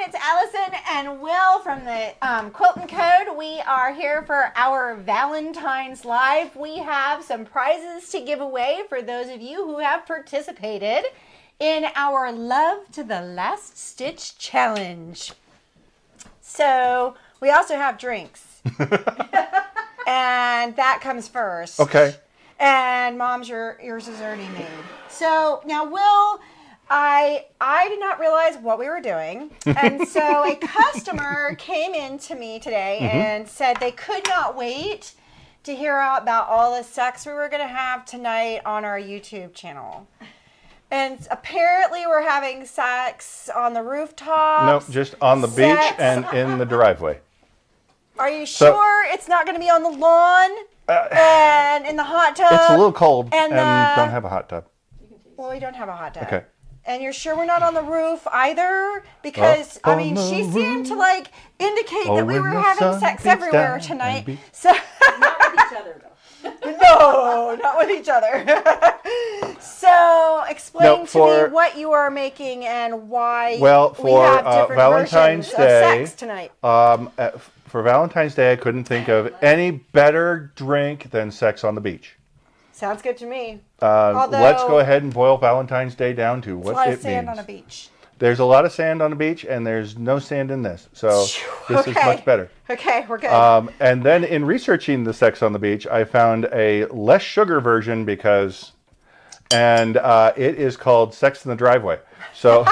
It's Allyson and Will from the QuiltNCode. We are here for our Valentines Live. We have some prizes to give away for those of you who have participated in our Love to the Last Stitch Challenge. So we also have drinks. And that comes first. Okay. And Mom's, yours is already made. So now, Will, I did not realize what we were doing. And so a customer came in to me today and said they could not wait to hear about all the sex we were going to have tonight on our YouTube channel. And apparently we're having sex on the rooftops. Nope, just on the beach and in the driveway. Are you sure it's not going to be on the lawn and in the hot tub? It's a little cold and don't have a hot tub. Well, we don't have a hot tub. Okay. And you're sure we're not on the roof either? Because, I mean, she seemed to, like, indicate that we were having sex everywhere tonight. So not with each other, though. No, not with each other. So, explain to me what you are making and why we have different Valentine's versions Day, of sex tonight. For Valentine's Day, I couldn't think of any better drink than sex on the beach. Sounds good to me. Let's go ahead and boil Valentine's Day down to what it means. There's a lot of sand on a beach. There's a lot of sand on the beach, and there's no sand in this. So this is much better. Okay, we're good. And then in researching the sex on the beach, I found a less sugar version and it is called Sex in the Driveway. So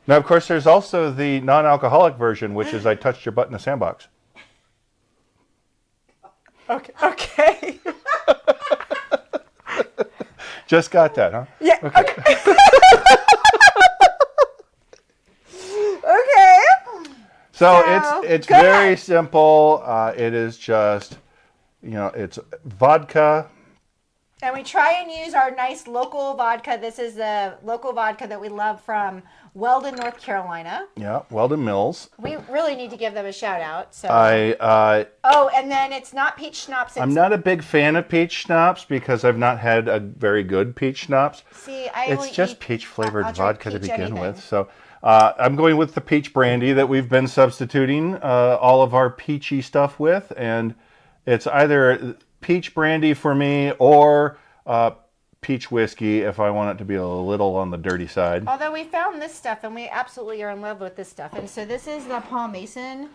now, of course, there's also the non-alcoholic version, which is I touched your butt in a sandbox. Okay. Just got that, huh? Yeah. Okay. Okay. So it's very simple. It is just, it's vodka. And we try and use our nice local vodka. This is the local vodka that we love from Weldon, North Carolina. Yeah, Weldon Mills. We really need to give them a shout out. So. And then it's not peach schnapps. I'm not a big fan of peach schnapps because I've not had a very good peach schnapps. See, it's just peach flavored vodka to begin with. So I'm going with the peach brandy that we've been substituting all of our peachy stuff with, and it's either peach brandy for me or peach whiskey if I want it to be a little on the dirty side. Although we found this stuff and we absolutely are in love with this stuff. And so this is the Paul Mason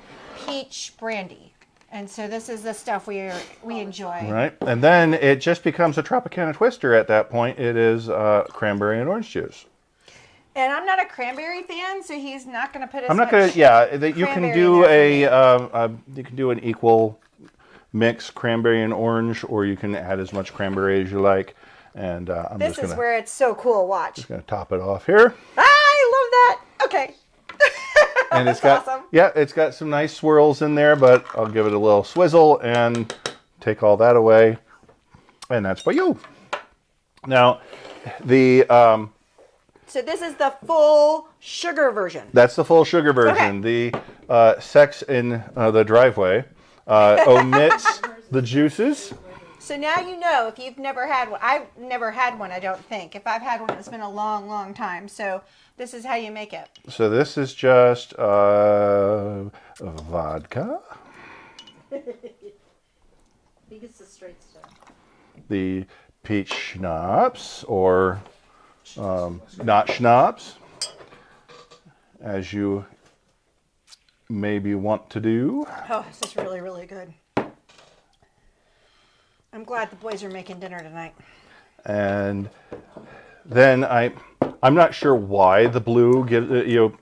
peach brandy. And so this is the stuff we enjoy. Right. And then it just becomes a Tropicana Twister at that point. It is cranberry and orange juice. And I'm not a cranberry fan, so he's not going to put as I'm not much going to, you can do you can do an equal mix cranberry and orange, or you can add as much cranberry as you like. And this is where it's so cool. Watch. Just gonna top it off here. I love that. Okay. And it's got awesome. It's got some nice swirls in there, but I'll give it a little swizzle and take all that away. And that's for you. Now, so this is the full sugar version. That's the full sugar version. Okay. The sex in the driveway omits the juices. So now you know if you've never had one. I've never had one, I don't think. If I've had one, it's been a long, long time. So this is how you make it. So this is just vodka. I think it's the straight stuff. The peach schnapps, or not schnapps, as you maybe want to do. Oh, this is really, really good. I'm glad the boys are making dinner tonight. And then I'm not sure why the blue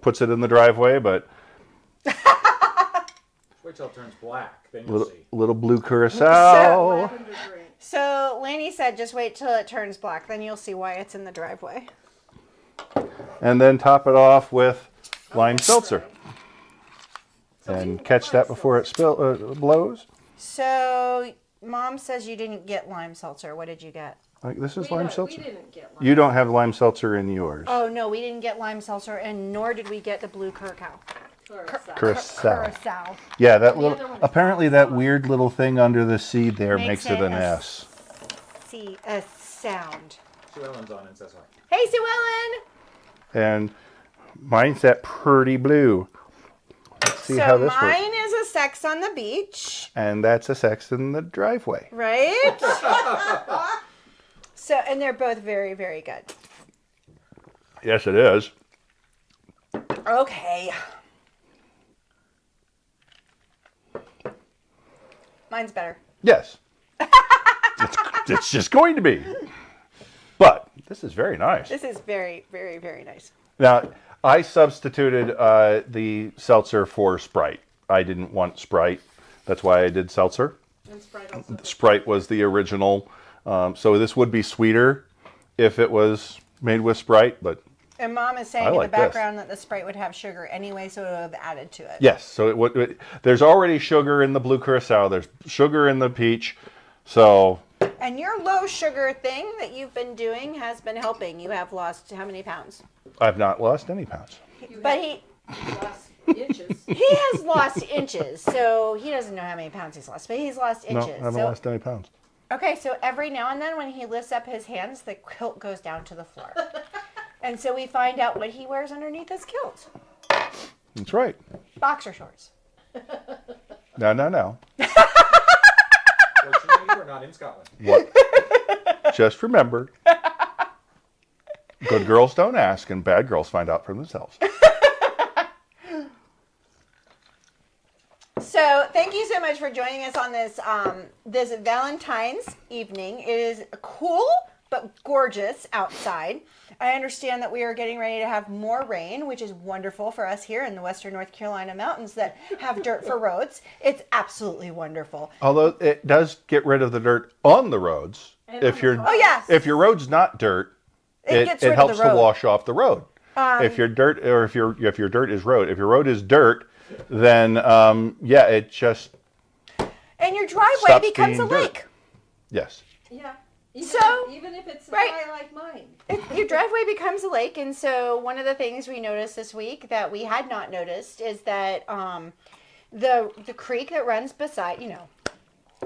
puts it in the driveway, but wait till it turns black, then you'll see. Little blue curacao. So Laney said, just wait till it turns black, then you'll see why it's in the driveway. And then top it off with lime seltzer. And catch that before it blows. So Mom says you didn't get lime seltzer. What did you get? This is lime seltzer. We didn't get lime. You don't have lime seltzer in yours. Oh, no, we didn't get lime seltzer, and nor did we get the blue curacao. Curacao. Yeah, that little. Apparently, that weird little thing under the C there makes it an S. A sound. Sue Ellen's on and says hi. Hey, Sue Ellen! And Mine's that pretty blue. Let's see how this works. Mine is a sex on the beach. And that's a sex in the driveway. Right? And they're both very, very good. Yes, it is. Okay. Mine's better. Yes. it's just going to be. But this is very nice. This is very, very, very nice. Now, I substituted the seltzer for Sprite. I didn't want Sprite. That's why I did seltzer. And Sprite also. Sprite was the original. So this would be sweeter if it was made with Sprite, but And Mom is saying in the background that the Sprite would have sugar anyway, so it would have added to it. yes. So there's already sugar in the blue curacao. There's sugar in the peach. So. And your low sugar thing that you've been doing has been helping. You have lost how many pounds? I've not lost any pounds. But he Lost inches. he has lost inches, so he doesn't know how many pounds he's lost, but he's lost inches. No, I haven't lost any pounds. Okay, so every now and then when he lifts up his hands, the kilt goes down to the floor. And so we find out what he wears underneath his kilt. That's right. Boxer shorts. No. Fortunately, we're not in Scotland. What? Just remember, good girls don't ask and bad girls find out for themselves. So thank you so much for joining us on this this Valentine's evening. It is cool but gorgeous outside. I understand that we are getting ready to have more rain, which is wonderful for us here in the western North Carolina mountains that have dirt for roads. It's absolutely wonderful. Although it does get rid of the dirt on the roads. And If your Oh yes. if your road's not dirt, Gets rid it of helps the to road. wash off the road. If your dirt or if your dirt is road, if your road is dirt, then it just And your driveway stops becomes a being dirt. lake. yes. Yeah. Even if it's right. dry like mine. Your driveway becomes a lake, and so one of the things we noticed this week that we had not noticed is that the creek that runs beside,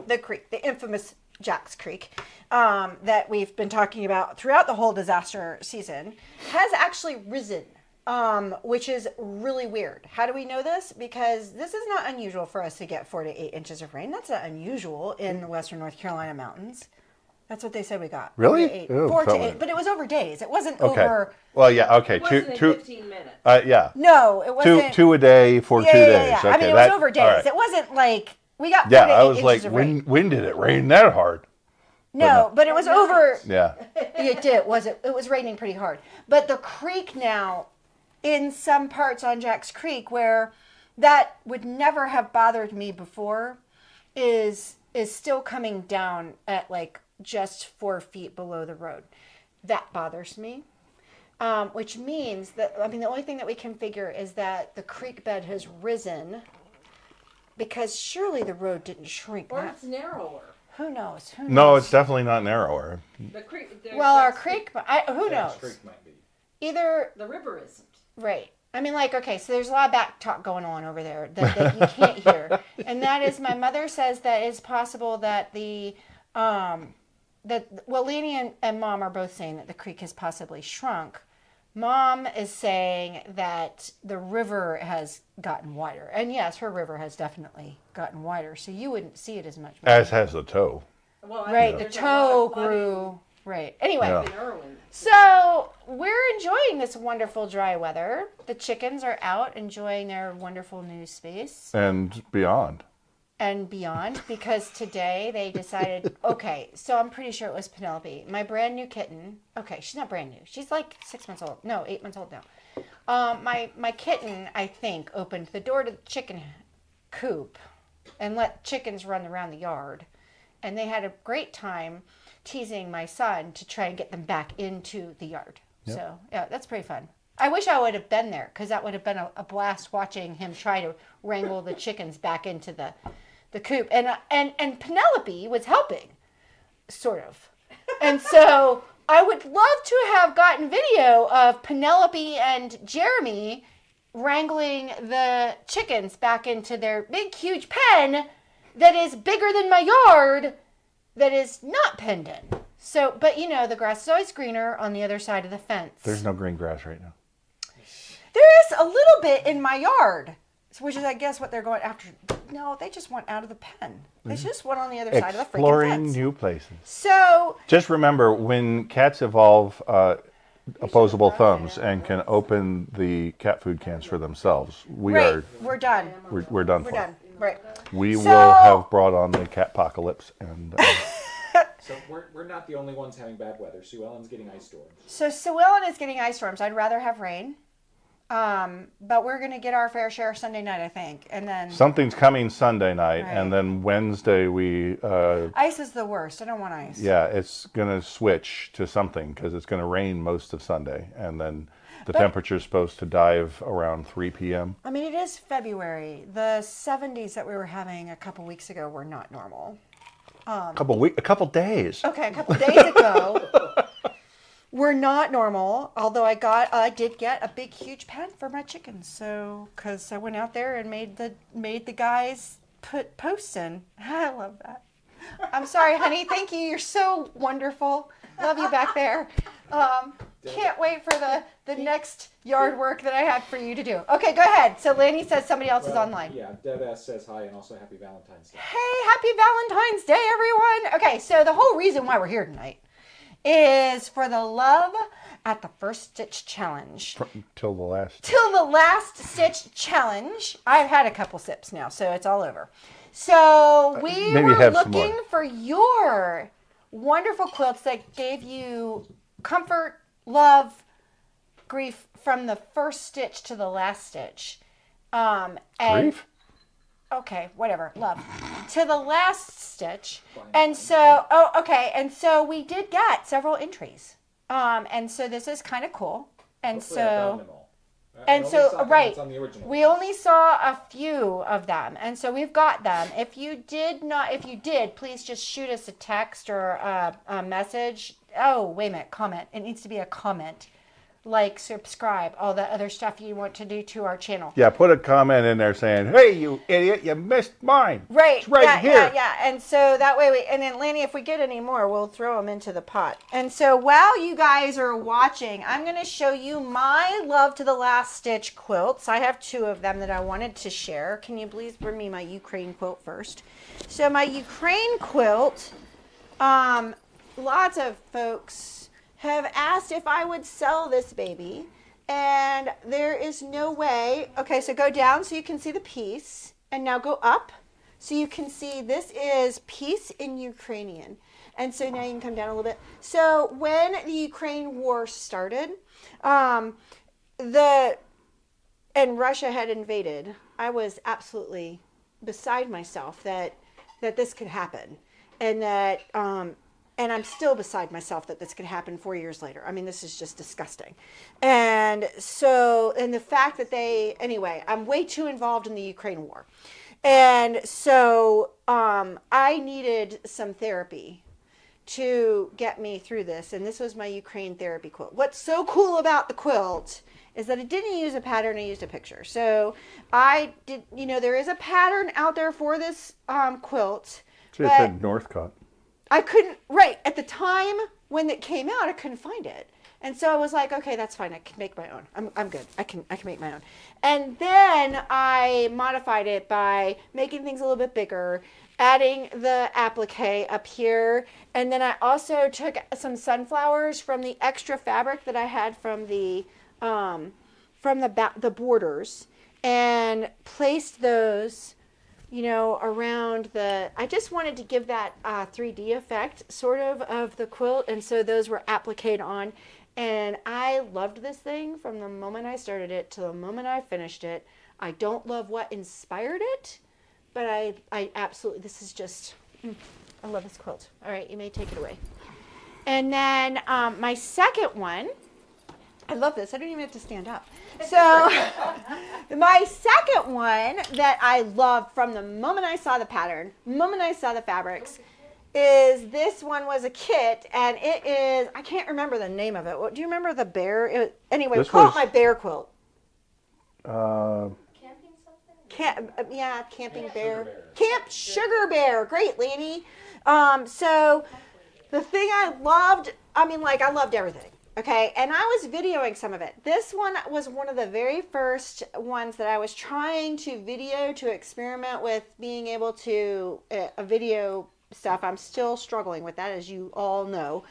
the creek, the infamous Jack's Creek, that we've been talking about throughout the whole disaster season, has actually risen, which is really weird. How do we know this? Because this is not unusual for us to get 4 to 8 inches of rain. That's not unusual in the western North Carolina mountains. That's what they said we got. Really? 4 to 8. Oh, 4 to probably. 8. But it was over days. It wasn't Okay. over. Well, yeah. Okay. It wasn't in 15 minutes. Yeah. No, it wasn't. Two a day for 2 days. Yeah. Okay, I mean, it was over days. all right. It wasn't like we got 4 Yeah, to 8 I was inches like, of rain. when did it rain that hard? No, but it was over. Yeah. It did. It was raining pretty hard. But the creek now, in some parts on Jack's Creek, where that would never have bothered me before, is still coming down at like just 4 feet below the road. That bothers me. Which means that, the only thing that we can figure is that the creek bed has risen because surely the road didn't shrink. Or it's narrower. Who knows? No, it's definitely not narrower. The creek. Well, our creek, who knows? Creek might be. Either, The river isn't. right. Okay, so there's a lot of back talk going on over there that you can't hear. And that is, my mother says that it's possible that Laney and Mom are both saying that the creek has possibly shrunk. Mom is saying that the river has gotten wider. And yes, her river has definitely gotten wider, so you wouldn't see it as much. As has the toe. Well, Right, the there's a lot toe of flooding grew. Right. Anyway, Yeah. in Irwin. so we're enjoying this wonderful dry weather. The chickens are out enjoying their wonderful new space And beyond. and beyond, because today they decided, okay, so I'm pretty sure it was Penelope, my brand new kitten. Okay, she's not brand new. She's like 6 months old. No, 8 months old now. My kitten, I think, opened the door to the chicken coop and let chickens run around the yard. And they had a great time teasing my son to try and get them back into the yard. Yep. So, yeah, that's pretty fun. I wish I would have been there, because that would have been a blast watching him try to wrangle the chickens back into the coop. And Penelope was helping, sort of. And so I would love to have gotten video of Penelope and Jeremy wrangling the chickens back into their big, huge pen that is bigger than my yard, that is not penned in. So, but the grass is always greener on the other side of the fence. There's no green grass right now. There is a little bit in my yard, which is, I guess, what they're going after. No, they just want out of the pen. They just want on the other side of the freaking Exploring fence. new places. So Just remember, when cats evolve opposable thumbs and can open the cat food cans for themselves, we're done. done. We're done. Right. We So- will have brought on the cat apocalypse, and So we're not the only ones having bad weather. Sue Ellen's getting ice storms. So Sue Ellen is getting ice storms. I'd rather have rain. But we're going to get our fair share Sunday night, I think. And then something's coming Sunday night, Right. and then Wednesday we. Ice is the worst. I don't want ice. Yeah, it's going to switch to something because it's going to rain most of Sunday, and then the temperature's supposed to dive around 3 p.m. I mean, it is February. The 70s that we were having a couple weeks ago were not normal. A couple days. Okay, a couple days ago were not normal. Although I did get a big, huge pen for my chickens. So, because I went out there and made the guys put posts in. I love that. I'm sorry, honey. Thank you. You're so wonderful. Love you back there. Can't wait for the next yard work that I have for you to do. Okay, go ahead. So Lanny says somebody else is online. Yeah, Deb S says hi and also happy Valentine's Day. Hey, happy Valentine's Day, everyone. Okay, so the whole reason why we're here tonight is for the Love at the First Stitch Challenge. Till the last. Till the Last Stitch Challenge. I've had a couple sips now, so it's all over. So we Maybe were have some looking more. for your wonderful quilts that gave you comfort, love, grief from the first stitch to the last stitch. And Grief? okay, whatever, love, to the last stitch. And so, and so we did get several entries. And so this is kind of cool. And Hopefully I found them so, all. and so, right, On the original we ones. only saw a few of them. And so we've got them. If you did, please just shoot us a text or a message. Oh, wait a minute, comment. It needs to be a comment. Like, subscribe, all the other stuff you want to do to our channel. Yeah, put a comment in there saying, "Hey, you idiot, you missed mine." Right. It's right here. Yeah. And so that way and then Lanny, if we get any more, we'll throw them into the pot. And so while you guys are watching, I'm going to show you my Love to the Last Stitch quilts. I have two of them that I wanted to share. Can you please bring me my Ukraine quilt first? So my Ukraine quilt, lots of folks have asked if I would sell this baby, and there is no way. Okay, so go down so you can see the piece, and now go up so you can see this is piece in Ukrainian. And so now you can come down a little bit. So when the Ukraine war started, and Russia had invaded, I was absolutely beside myself that this could happen, and that and I'm still beside myself that this could happen 4 years later. I mean, this is just disgusting. And so, and the fact that anyway, I'm way too involved in the Ukraine war. And so I needed some therapy to get me through this. And this was my Ukraine therapy quilt. What's so cool about the quilt is that it didn't use a pattern, I used a picture. So I did, there is a pattern out there for this quilt. So it said Northcott. I couldn't, right, at the time when it came out, I couldn't find it. And so I was like, okay, that's fine. I can make my own. I'm good. I can make my own. And then I modified it by making things a little bit bigger, adding the applique up here. And then I also took some sunflowers from the extra fabric that I had from the borders and placed those around I just wanted to give that 3D effect sort of the quilt. And so those were appliqued on. And I loved this thing from the moment I started it to the moment I finished it. I don't love what inspired it, but I absolutely, this is just, I love this quilt. All right, you may take it away. And then my second one, I love this. I don't even have to stand up. So my second one that I loved from the moment I saw the pattern, moment I saw the fabrics, is this one was a kit, and it is, I can't remember the name of it. Do you remember the bear? Anyway, we call it my bear quilt. Camping something? Camping bear. Camp Sugar Bear. Great, Lanny. So the thing I loved, I loved everything. Okay, and I was videoing some of it. This one was one of the very first ones that I was trying to video to experiment with being able to video stuff. I'm still struggling with that, as you all know.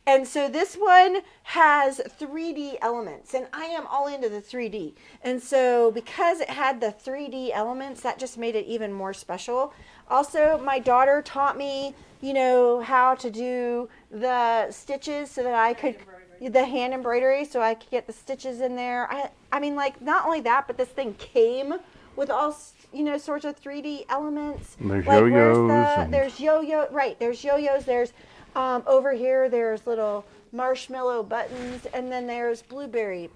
And so this one has 3D elements, and I am all into the 3D. And so because it had the 3D elements, that just made it even more special. Also, my daughter taught me, how to do the stitches so that I could, the hand embroidery, so I could get the stitches in there. I mean, like, not only that, but this thing came with all, sorts of 3D elements. There's like, yo-yos. There's yo-yo, right, there's yo-yos, there's, over here, there's little marshmallow buttons, and then there's blueberry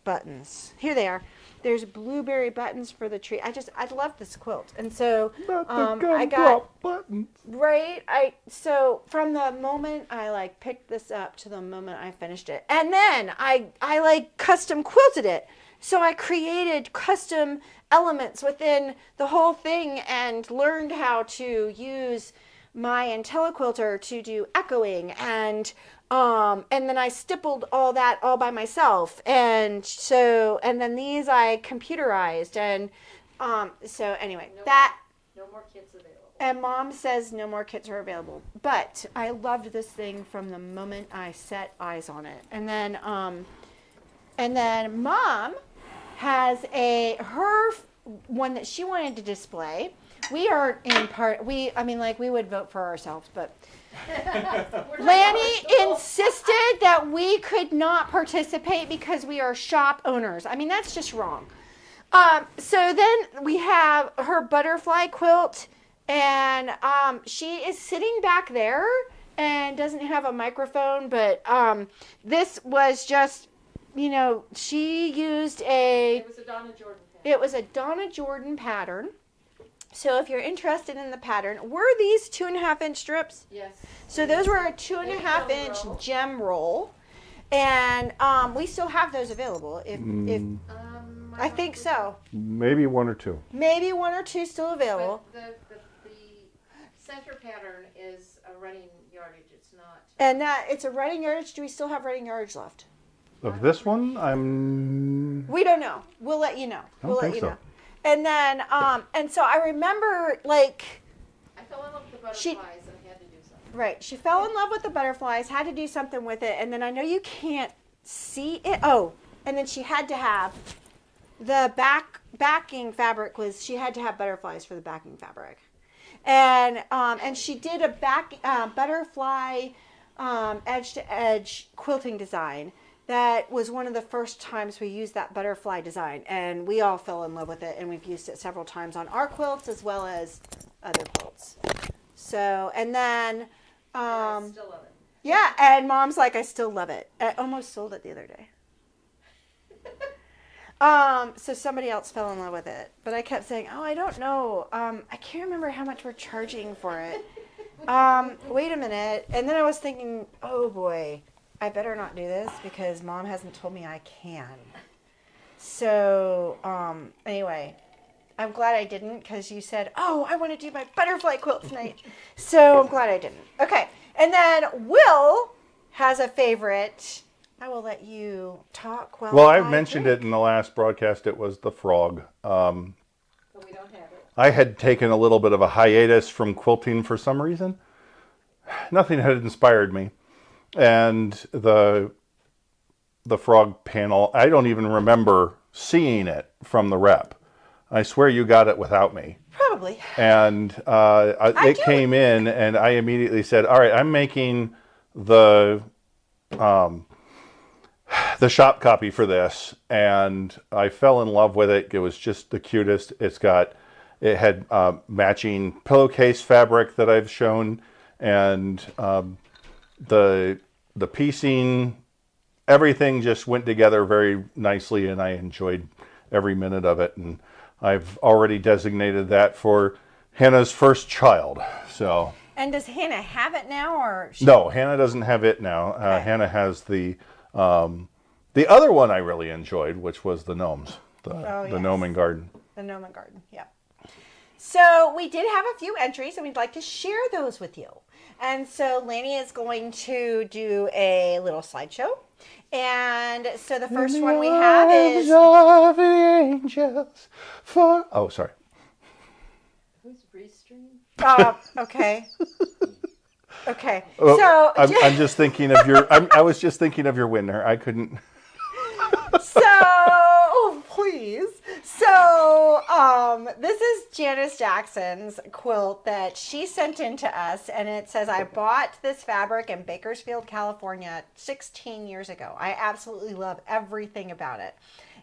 buttons. Here they are. There's blueberry buttons for the tree. I love this quilt, and so I got buttons. Right. So from the moment I picked this up to the moment I finished it, and then I custom quilted it. So I created custom elements within the whole thing and learned how to use my IntelliQuilter to do echoing, and then I stippled all that all by myself, and then these I computerized, and so anyway, no more kits available. And Mom says no more kits are available, but I loved this thing from the moment I set eyes on it, and then Mom has her one that she wanted to display. We are in part, we would vote for ourselves, but Lanny insisted that we could not participate because we are shop owners. I mean, that's just wrong. So then we have her butterfly quilt, and she is sitting back there and doesn't have a microphone, but this was just, she used It was a Donna Jordan pattern. It was a Donna Jordan pattern. So if you're interested in the pattern, were these 2.5-inch strips? Yes. So those were a 2.5-inch gem roll, and we still have those available. If I think so. Maybe one or two. Maybe one or two still available. But the center pattern is a running yardage. It's not. And it's a running yardage. Do we still have running yardage left? Of this one, We don't know. We'll let you know. We'll let you know. And then, and so I remember, I fell in love with the butterflies and had to do something. Right, she fell in love with the butterflies, had to do something with it, and then I know you can't see it. Oh, and then she had to have the backing fabric she had to have butterflies for the backing fabric, and she did a butterfly edge to edge quilting design. That was one of the first times we used that butterfly design, and we all fell in love with it, and we've used it several times on our quilts as well as other quilts. So, and then, I still love it. yeah, and Mom's like, I still love it. I almost sold it the other day. So somebody else fell in love with it, but I kept saying, oh, I don't know. I can't remember how much we're charging for it. Wait a minute. And then I was thinking, oh boy, I better not do this because Mom hasn't told me I can. So, anyway, I'm glad I didn't because you said, oh, I want to do my butterfly quilt tonight. So I'm glad I didn't. Okay. And then Will has a favorite. I will let you talk Well, I mentioned it in the last broadcast. It was the frog. But we don't have it. I had taken a little bit of a hiatus from quilting for some reason. Nothing had inspired me. And the frog panel, I don't even remember seeing it from the rep. I swear you got it without me. Probably. And it came in, and I immediately said, all right, I'm making the shop copy for this. And I fell in love with it. It was just the cutest. It had matching pillowcase fabric that I've shown, and the piecing, everything just went together very nicely, and I enjoyed every minute of it. And I've already designated that for Hannah's first child. So. And does Hannah have it now, or? No, Hannah doesn't have it now. Okay. Hannah has the other one I really enjoyed, which was the gnomes, the gnome and garden. The gnome and garden, yeah. So we did have a few entries, and we'd like to share those with you. And so Lanny is going to do a little slideshow. And so the first one we have is... of the angels for... Oh, sorry. Who's Restream? Okay. Okay. Oh, So... I'm just thinking of your... I was just thinking of your winner. I couldn't... So, please. So, this is Janice Jackson's quilt that she sent in to us, and it says, I bought this fabric in Bakersfield, California 16 years ago. I absolutely love everything about it.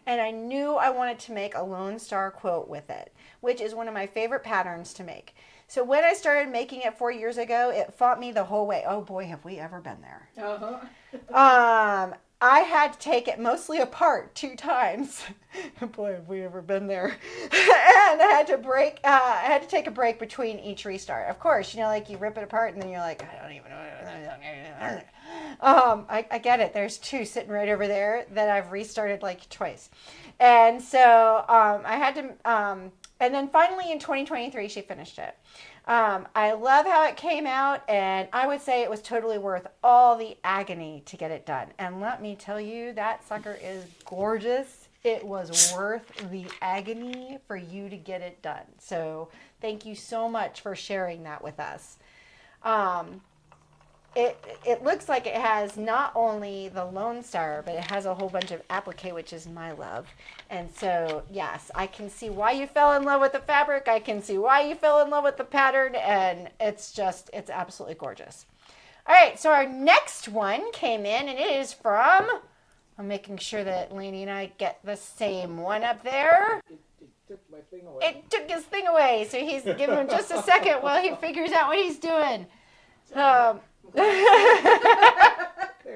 And I knew I wanted to make a Lone Star quilt with it, which is one of my favorite patterns to make. So when I started making it 4 years ago, it fought me the whole way. Oh boy, have we ever been there. I had to take it mostly apart 2 times. Boy, have we ever been there. And I had to take a break between each restart. Of course, like you rip it apart and then you're like, I don't even know. I get it. There's 2 sitting right over there that I've restarted like twice. And so I had to, and then finally in 2023, she finished it. I love how it came out, and I would say it was totally worth all the agony to get it done. And let me tell you, that sucker is gorgeous. It was worth the agony for you to get it done. So thank you so much for sharing that with us. It looks like it has not only the Lone Star, but it has a whole bunch of applique, which is my love. And so, yes, I can see why you fell in love with the fabric. I can see why you fell in love with the pattern. And it's absolutely gorgeous. All right, so our next one came in, and it is from, I'm making sure that Laney and I get the same one up there. It took my thing away. It took his thing away, so he's giving him just a second while he figures out what he's doing. There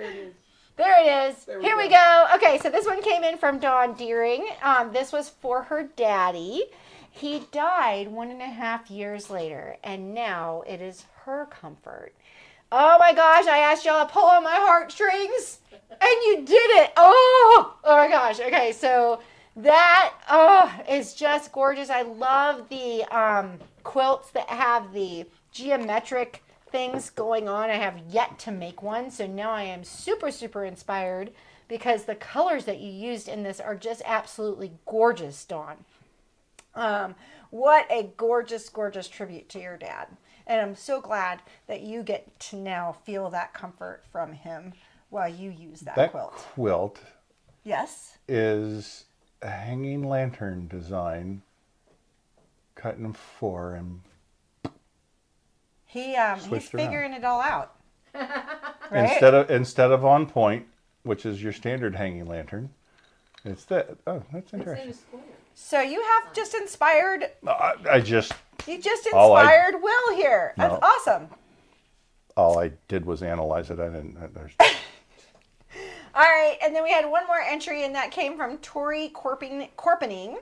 it is. There it is. There we Here we go. go. Okay, so this one came in from Dawn Deering. This was for her daddy. He died 1.5 years later, and now it is her comfort. Oh my gosh, I asked y'all to pull on my heartstrings, and you did it. Oh my gosh. Okay, so that is just gorgeous. I love the quilts that have the geometric things going on. I have yet to make one, so now I am super, super inspired because the colors that you used in this are just absolutely gorgeous, Dawn. What a gorgeous, gorgeous tribute to your dad. And I'm so glad that you get to now feel that comfort from him while you use that quilt. That quilt Yes. is a hanging lantern design cut in 4 and He's switched figuring around. it all out. Right? Instead of on point, which is your standard hanging lantern, it's that. Oh, that's interesting. So you have just inspired. I just You just inspired Will here. That's No. awesome. all I did was analyze it. I didn't. There's, All right, and then we had one more entry, and that came from Tori Corpening.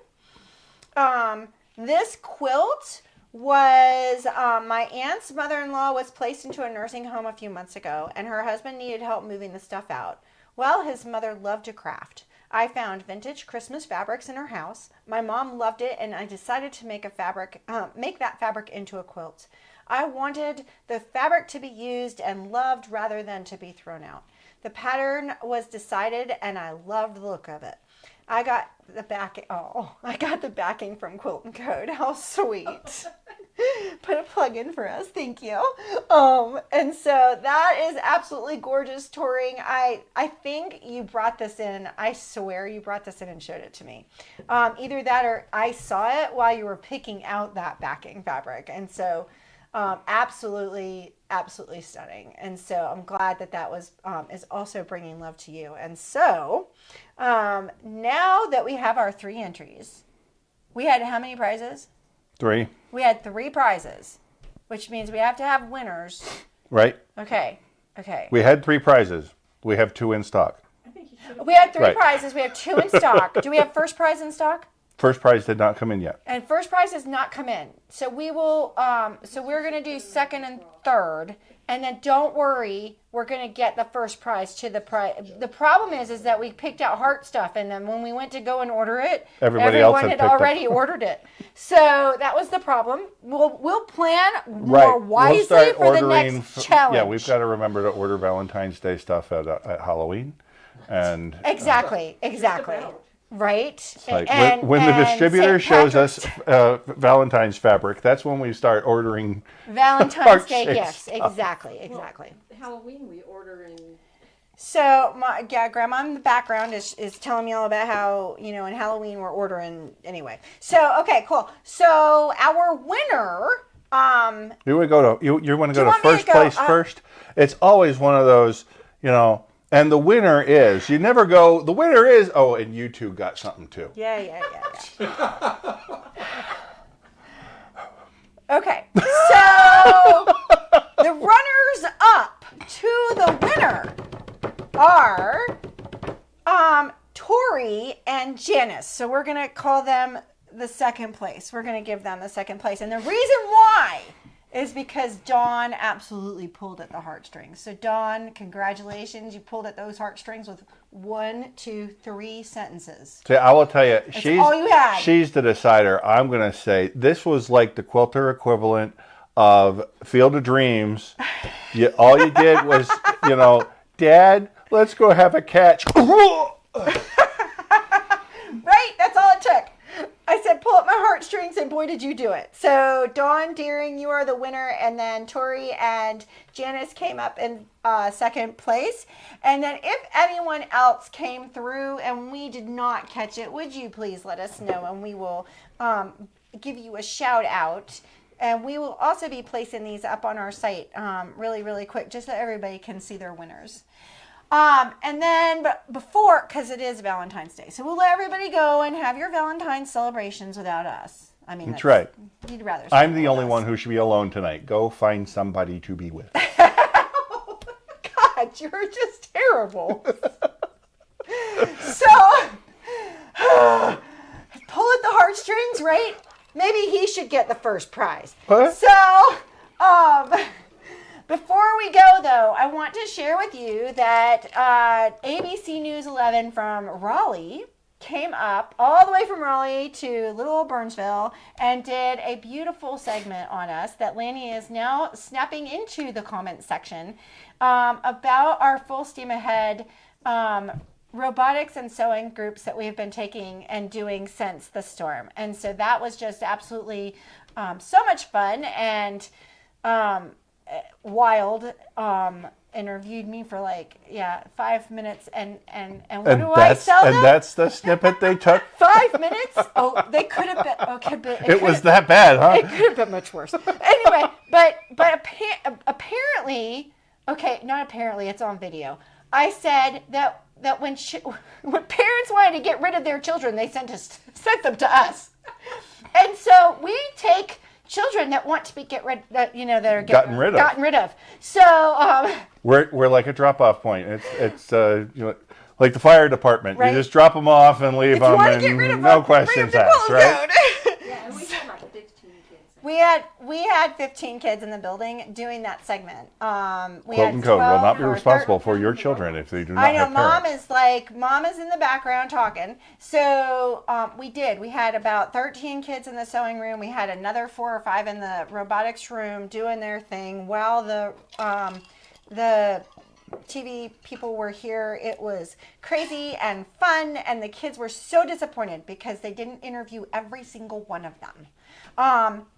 This quilt was my aunt's mother-in-law was placed into a nursing home a few months ago, and her husband needed help moving the stuff out. Well, his mother loved to craft. I found vintage Christmas fabrics in her house. My mom loved it, and I decided to make that fabric into a quilt. I wanted the fabric to be used and loved rather than to be thrown out. The pattern was decided, and I loved the look of it. I got the backing from QuiltNCode. How sweet. Put a plug in for us. Thank you. And so that is absolutely gorgeous, Touring. I think you brought this in. I swear you brought this in and showed it to me. Either that or I saw it while you were picking out that backing fabric. And so absolutely stunning. And so I'm glad that was is also bringing love to you. And so now that we have our 3 entries, we had how many prizes? 3. We had 3 prizes, which means we have to have winners. Right. Okay. We had 3 prizes. We have 2 in stock. We had 3 Right. prizes. We have 2 in stock. Do we have first prize in stock? First prize did not come in yet. And first prize has not come in. So we will, so we're going to do second and third. And then don't worry, were going to get the first prize to the prize. The problem is that we picked out heart stuff, and then when we went to go and order it, everyone had already ordered it. So that was the problem. We'll plan more wisely for the next challenge. Yeah, we've got to remember to order Valentine's Day stuff at Halloween, and exactly. Right. Like when the distributor shows us Valentine's fabric, that's when we start ordering Valentine's Day gifts. Exactly. Well, Halloween we order in. So Grandma in the background is telling me all about how, in Halloween we're ordering anyway. So okay, cool. So our winner. You want to go to first place first? It's always one of those, And the winner is, you never go, the winner is, and you two got something too. Yeah. Okay, so the runners up to the winner are Tori and Janice. So we're going to call them the second place. We're going to give them the second place. And the reason why is because Dawn absolutely pulled at the heartstrings. So Dawn, congratulations. You pulled at those heartstrings with 1, 2, 3 sentences. See, I will tell you, all you had. She's the decider. I'm going to say this was like the quilter equivalent of Field of Dreams. All you did was, Dad, let's go have a catch. Right? That's all it took. I said, pull up my heartstrings, and boy, did you do it. So, Dawn Deering, you are the winner, and then Tori and Janice came up in second place. And then if anyone else came through and we did not catch it, would you please let us know, and we will give you a shout out. And we will also be placing these up on our site really, really quick, just so everybody can see their winners. And then before, because it is Valentine's Day, so we'll let everybody go and have your Valentine's celebrations without us. I mean, that's right. You'd rather. I'm the only one who should be alone tonight. Go find somebody to be with. God, you're just terrible. So, pull at the heartstrings, right? Maybe he should get the first prize. What? So, before we go, though, I want to share with you that ABC News 11 from Raleigh came up all the way from Raleigh to little old Burnsville and did a beautiful segment on us that Lanny is now snapping into the comment section about our full steam ahead robotics and sewing groups that we've been taking and doing since the storm. And so that was just absolutely so much fun and wild. Interviewed me for 5 minutes and what do I sell them? And that's the snippet they took. 5 minutes? Oh, they could have been. Okay, but it was that bad, huh? It could have been much worse. Anyway, but apparently, okay, not apparently, it's on video. I said that when parents wanted to get rid of their children, they sent them to us, and so we take children that want to be that are gotten rid of. So we're like a drop-off point. It's like the fire department. Right. You just drop them off and leave them, and no questions asked, right? Yeah, and we had like 15 kids. We had 15 kids in the building doing that segment. QuiltNCode will not be responsible for your children if they do not have parents. Mom is in the background talking. So we had about 13 kids in the sewing room. We had another 4 or 5 in the robotics room doing their thing while the TV people were here. It was crazy and fun, and the kids were so disappointed because they didn't interview every single one of them.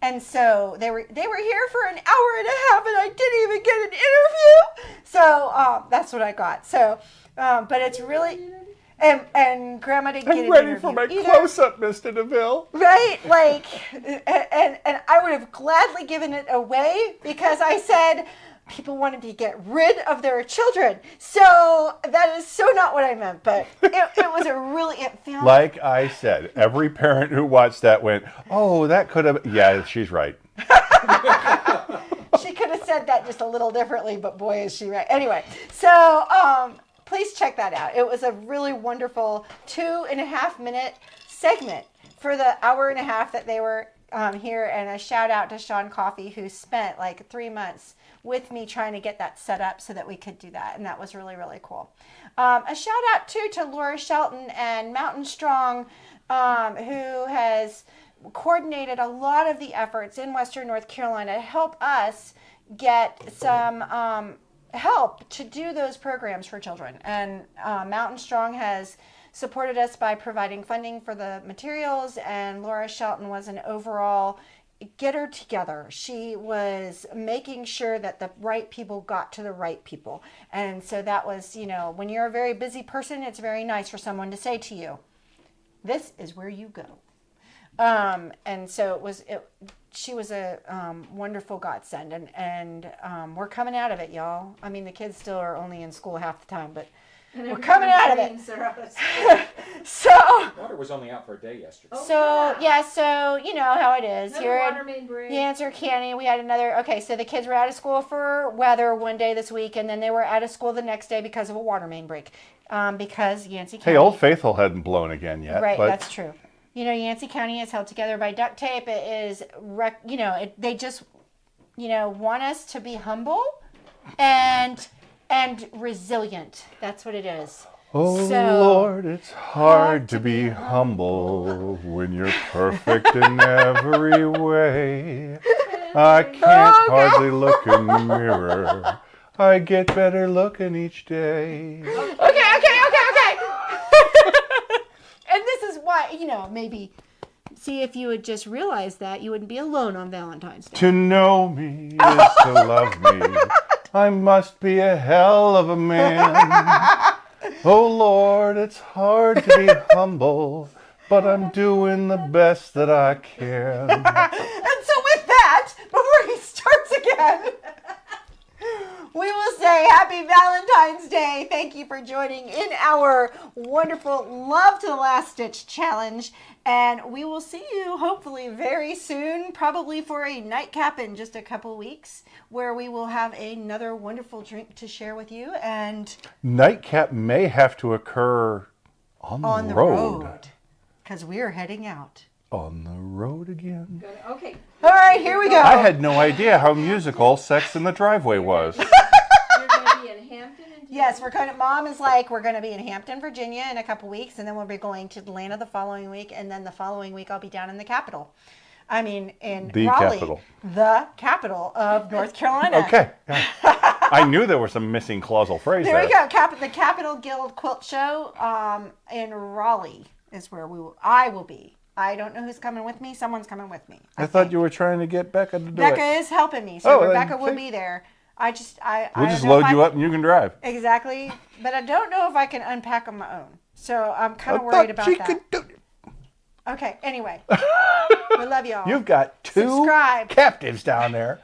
And so they were here for an hour and a half, and I didn't even get an interview. So that's what I got. So, but it's really. And Grandma didn't get an interview. I'm ready for my close-up, Mr. DeVille. Right? And I would have gladly given it away because I said people wanted to get rid of their children. So that is so not what I meant, but it was a really, like I said, every parent who watched that went, oh, that could have, yeah, she's right. She could have said that just a little differently, but boy, is she right. Anyway, so please check that out. It was a really wonderful 2.5-minute segment for the hour and a half that they were here, and a shout out to Sean Coffey, who spent 3 months with me trying to get that set up so that we could do that. And that was really, really cool. A shout out too to Laura Shelton and Mountain Strong, who has coordinated a lot of the efforts in Western North Carolina to help us get some help to do those programs for children. And Mountain Strong has supported us by providing funding for the materials, and Laura Shelton was an overall getter together. She was making sure that the right people got to the right people. And so that was, when you're a very busy person, it's very nice for someone to say to you, this is where you go. And so she was a wonderful godsend, and we're coming out of it, y'all. I mean, the kids still are only in school half the time, but we're coming out of it. So Water was only out for a day yesterday. So you know how it is. Another water main break. Yancey County, we had another. Okay, so the kids were out of school for weather one day this week, and then they were out of school the next day because of a water main break. Because Yancey County. Hey, Old Faithful hadn't blown again yet. Right, but... that's true. Yancey County is held together by duct tape. It is, they just, want us to be humble and resilient. That's what it is. Oh, Lord, it's hard to be humble when you're perfect in every way. I can't hardly look in the mirror. I get better looking each day. Okay. And this is why, maybe, see, if you would just realize that, you wouldn't be alone on Valentine's Day. To know me is to love me. I must be a hell of a man. Oh, Lord, it's hard to be humble, but I'm doing the best that I can. And so with that, before he starts again, we will say happy Valentine's Day. Thank you for joining in our wonderful Love to the Last Stitch challenge. And we will see you hopefully very soon, probably for a nightcap in just a couple weeks, where we will have another wonderful drink to share with you. And nightcap may have to occur on the road. Because we are heading out. On the road again. Good. Okay. All right, here we go. I had no idea how musical Sex in the Driveway was. You're going to be in Hampton? Yes, Mom is we're going to be in Hampton, Virginia in a couple weeks, and then we'll be going to Atlanta the following week, and then the following week I'll be down in the capital. I mean, in the Raleigh, capital. The capital of North Carolina. Okay. I knew there was some missing clausal phrase there. There we go. The Capital Guild Quilt Show in Raleigh is where I will be. I don't know who's coming with me. Someone's coming with me. I thought you were trying to get Becca to do it. Becca is helping me, so Rebecca will be there. We'll just load you up and you can drive. Exactly. But I don't know if I can unpack on my own. So I'm kind of worried about that. Okay, anyway. We love y'all. You've got two captives down there.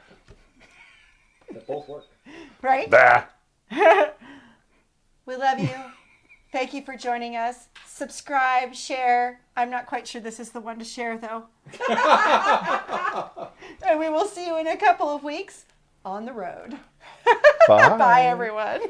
That both work. Right? Bah. We love you. Thank you for joining us. Subscribe, share. I'm not quite sure this is the one to share, though. And we will see you in a couple of weeks on the road. Bye. Bye, everyone.